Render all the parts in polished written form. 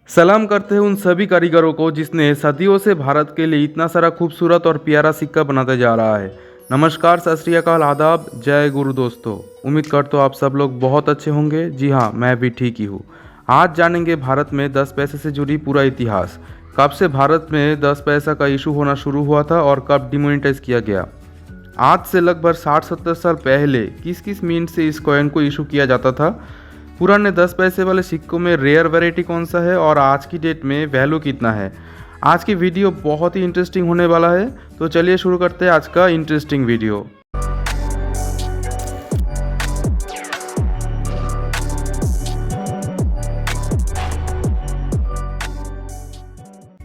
सलाम करते हैं उन सभी कारीगरों को जिसने सदियों से भारत के लिए इतना सारा खूबसूरत और प्यारा सिक्का बनाते जा रहा है। नमस्कार, सत श्री अकाल, आदाब, जय गुरु दोस्तों। उम्मीद करता हूँ आप सब लोग बहुत अच्छे होंगे। जी हाँ, मैं भी ठीक ही हूँ। आज जानेंगे भारत में 10 पैसे से जुड़ी पूरा इतिहास। कब से भारत में 10 पैसा का इशू होना शुरू हुआ था और कब डिमोनेटाइज किया गया। आज से लगभग 60-70 साल पहले किस किस मींट से इस कॉइन को इशू किया जाता था। पुराने 10 पैसे वाले सिक्कों में रेयर वैरायटी कौन सा है और आज की डेट में वैल्यू कितना है। आज की वीडियो बहुत ही इंटरेस्टिंग होने वाला है, तो चलिए शुरू करते हैं आज का इंटरेस्टिंग वीडियो।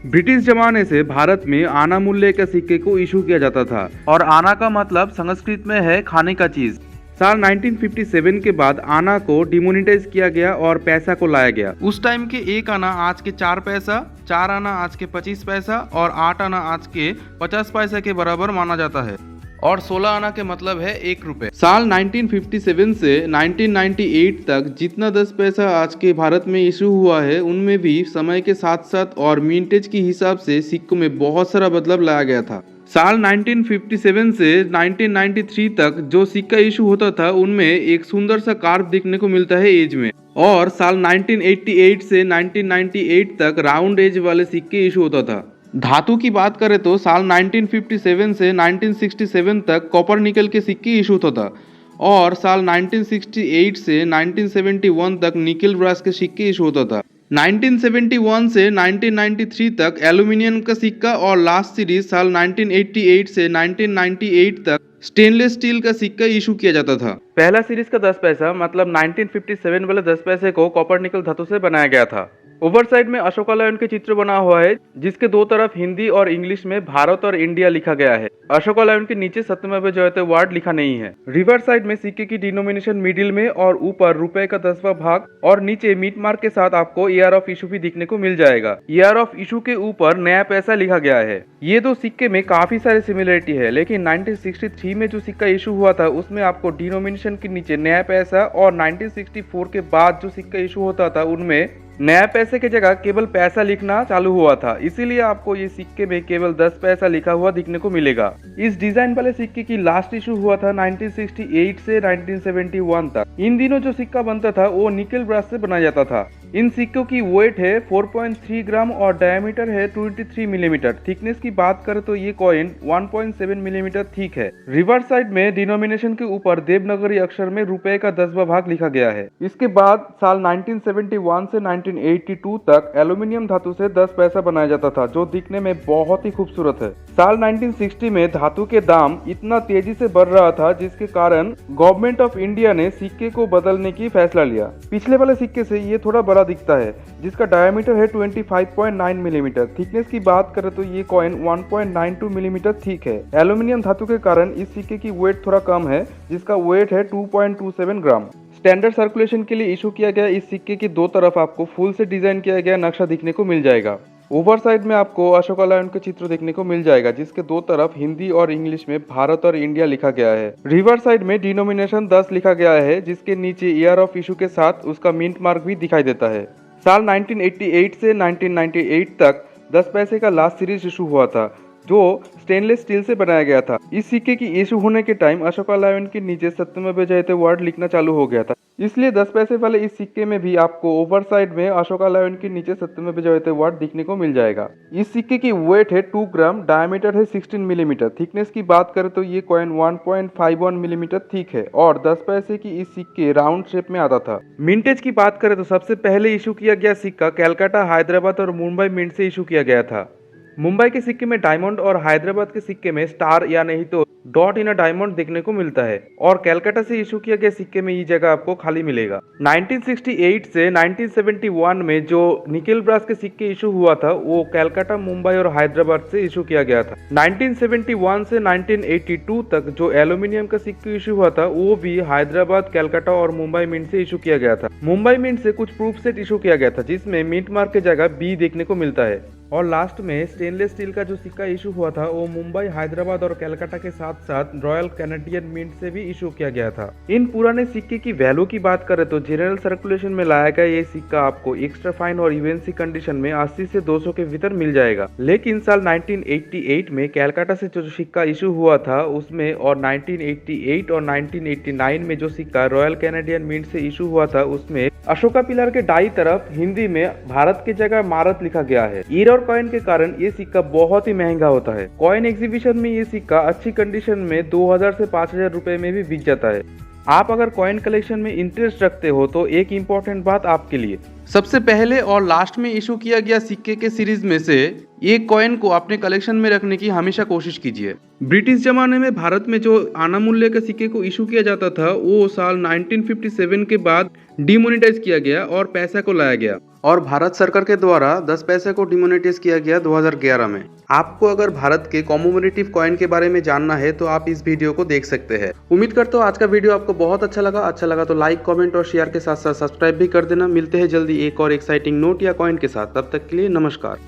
ब्रिटिश जमाने से भारत में आना मूल्य के सिक्के को इशू किया जाता था और आना का मतलब संस्कृत में है खाने का चीज। साल 1957 के बाद आना को डिमोनेटाइज किया गया और पैसा को लाया गया। उस टाइम के एक आना आज के 4 पैसा, 4 आना आज के 25 पैसा और 8 आना आज के 50 पैसे के बराबर माना जाता है और 16 आना के मतलब है 1 रुपए। साल 1957 से 1998 तक जितना 10 पैसा आज के भारत में इशू हुआ है उनमें भी समय के साथ साथ और मिंटेज के हिसाब से सिक्कों में बहुत सारा बदलाव लाया गया था। साल 1957 से 1993 तक जो सिक्का इशू होता था उनमें एक सुंदर सा कार्व देखने को मिलता है एज में, और साल 1988 से 1998 तक राउंड एज वाले सिक्के इशू होता था। धातु की बात करें तो साल 1957 से 1967 तक कॉपर निकल के सिक्के इशू होता था और साल 1968 से 1971 तक निकल ब्रास के सिक्के इशू होता था। 1971 से 1993 तक एल्यूमिनियम का सिक्का और लास्ट सीरीज साल 1988 से 1998 तक स्टेनलेस स्टील का सिक्का इशू किया जाता था। पहला सीरीज का 10 पैसा मतलब 1957 वाले 10 पैसे को कॉपर निकल धातु से बनाया गया था। ओवर साइड में अशोका लायन के चित्र बना हुआ है जिसके दो तरफ हिंदी और इंग्लिश में भारत और इंडिया लिखा गया है। अशोका लायन के नीचे सत्यमेव जयते वर्ड लिखा नहीं है। रिवर्स साइड में सिक्के की डिनोमिनेशन मिडिल में और ऊपर रुपए का 10वां भाग और नीचे मीट मार्क के साथ आपको ईयर ऑफ इशू भी दिखने को मिल जाएगा। ईयर ऑफ इशू के ऊपर नया पैसा लिखा गया है। ये दो सिक्के में काफी सारे सिमिलरिटी है, लेकिन 1963 में जो सिक्का इशू हुआ था उसमें आपको डिनोमिनेशन के नीचे नया पैसा और 1964 के बाद जो सिक्का इशू होता था उनमें नया पैसे की जगह केवल पैसा लिखना चालू हुआ था, इसीलिए आपको ये सिक्के में केवल 10 पैसा लिखा हुआ दिखने को मिलेगा। इस डिजाइन वाले सिक्के की लास्ट इशू हुआ था 1968 से 1971 तक। इन दिनों जो सिक्का बनता था वो निकल ब्रास से बनाया जाता था। इन सिक्कों की वेट है 4.3 ग्राम और डायमीटर है 23 मिलीमीटर। थिकनेस की बात करें तो ये कॉइन 1.7 मिलीमीटर थिक है। रिवर्स साइड में डिनोमिनेशन के ऊपर देवनागरी अक्षर में रुपए का 10वां भाग लिखा गया है। इसके बाद साल 1971 से 1982 तक एल्यूमिनियम धातु से 10 पैसा बनाया जाता था जो दिखने में बहुत ही खूबसूरत है। साल 1960 में धातु के दाम इतना तेजी से बढ़ रहा था जिसके कारण गवर्नमेंट ऑफ इंडिया ने सिक्के को बदलने की फैसला लिया। पिछले वाले सिक्के से ये थोड़ा बड़ा दिखता है जिसका डायमीटर है 25.9 मिलीमीटर। थिकनेस की बात करें तो ये कॉइन 1.92 मिलीमीटर थिक है। एल्यूमिनियम धातु के कारण इस सिक्के की वेट थोड़ा कम है जिसका वेट है 2.27 ग्राम। स्टैंडर्ड सर्कुलेशन के लिए इशू किया गया इस सिक्के की दो तरफ आपको फूल से डिजाइन किया गया नक्शा दिखने को मिल जाएगा। ओवर साइड में आपको अशोका लायन का चित्र देखने को मिल जाएगा जिसके दो तरफ हिंदी और इंग्लिश में भारत और इंडिया लिखा गया है। रिवर साइड में डिनोमिनेशन 10 लिखा गया है जिसके नीचे ईयर ऑफ इशू के साथ उसका मिंट मार्क भी दिखाई देता है। साल 1988 से 1998 तक 10 पैसे का लास्ट सीरीज इशू हुआ था जो स्टेनलेस स्टील से बनाया गया था। इस सिक्के की इशू होने के टाइम अशोका लायन के नीचे सत्यमेव जयते वर्ड लिखना चालू हो गया था, इसलिए 10 पैसे वाले इस सिक्के में भी आपको ओवर साइड में अशोका लायन के नीचे सत्यमेव जयते वर्ड दिखने को मिल जाएगा। इस सिक्के की वेट है 2 ग्राम, डायमीटर है 16 मिलीमीटर। थिकनेस की बात करें तो ये कॉइन 1.51 मिलीमीटर थिक है और 10 पैसे की इस सिक्के राउंड शेप में आता था। मिंटेज की बात करें तो सबसे पहले इशू किया गया सिक्का कैलकाटा, हैदराबाद और मुंबई मिंट से इशू किया गया था। मुंबई के सिक्के में डायमंड और हैदराबाद के सिक्के में स्टार या नहीं तो डॉट इन अ डायमंड देखने को मिलता है और कैलकाटा से इशू किया गया सिक्के में ये जगह आपको खाली मिलेगा। 1968 से 1971 में जो निकल ब्रास के सिक्के इशू हुआ था वो कैलकाटा, मुंबई और हैदराबाद से इशू किया गया था। 1971 से 1982 तक जो एल्यूमिनियम का सिक्के इशू हुआ था वो भी हैदराबाद, कैलकाटा और मुंबई मिंट से इशू किया गया था। मुंबई मिंट से कुछ प्रूफ सेट इशू किया गया था जिसमें मिंट मार्क की जगह बी देखने को मिलता है और लास्ट में स्टेनलेस स्टील का जो सिक्का इशू हुआ था वो मुंबई, हैदराबाद और कलकत्ता के साथ साथ रॉयल कैनेडियन मिंट से भी इशू किया गया था। इन पुराने सिक्के की वैल्यू की बात करें तो जनरल सर्कुलेशन में लाया गया ये सिक्का आपको एक्स्ट्रा फाइन और यूएनसी कंडीशन में 80 से 200 के भीतर मिल जाएगा। लेकिन साल 1988 में कलकत्ता से जो सिक्का इशू हुआ था उसमें और 1988 और 1989 में जो सिक्का रॉयल कैनेडियन मिंट से इशू हुआ था उसमें अशोका पिलर के दाईं तरफ हिंदी में भारत की जगह मारत लिखा गया है। ईयर और कॉइन के कारण ये सिक्का बहुत ही महंगा होता है। कॉइन एग्जीबिशन में ये सिक्का अच्छी कंडीशन में 2000 से 5000 रुपए में भी बिक जाता है। आप अगर कॉइन कलेक्शन में इंटरेस्ट रखते हो तो एक इम्पोर्टेंट बात आपके लिए, सबसे पहले और लास्ट में इशू किया गया सिक्के के सीरीज में से एक कॉइन को अपने कलेक्शन में रखने की हमेशा कोशिश कीजिए। ब्रिटिश जमाने में भारत में जो आना मूल्य के सिक्के को इशू किया जाता था वो साल 1957 के बाद डिमोनेटाइज किया गया और पैसा को लाया गया और भारत सरकार के द्वारा 10 पैसे को डिमोनेटाइज किया गया 2011 में। आपको अगर भारत के कॉमेमोरेटिव कॉइन के बारे में जानना है तो आप इस वीडियो को देख सकते हैं। उम्मीद करता हूँ आज का वीडियो आपको बहुत अच्छा लगा तो लाइक, कमेंट और शेयर के साथ साथ सब्सक्राइब भी कर देना। मिलते हैं जल्दी एक और एक्साइटिंग नोट या कॉइन के साथ, तब तक के लिए नमस्कार।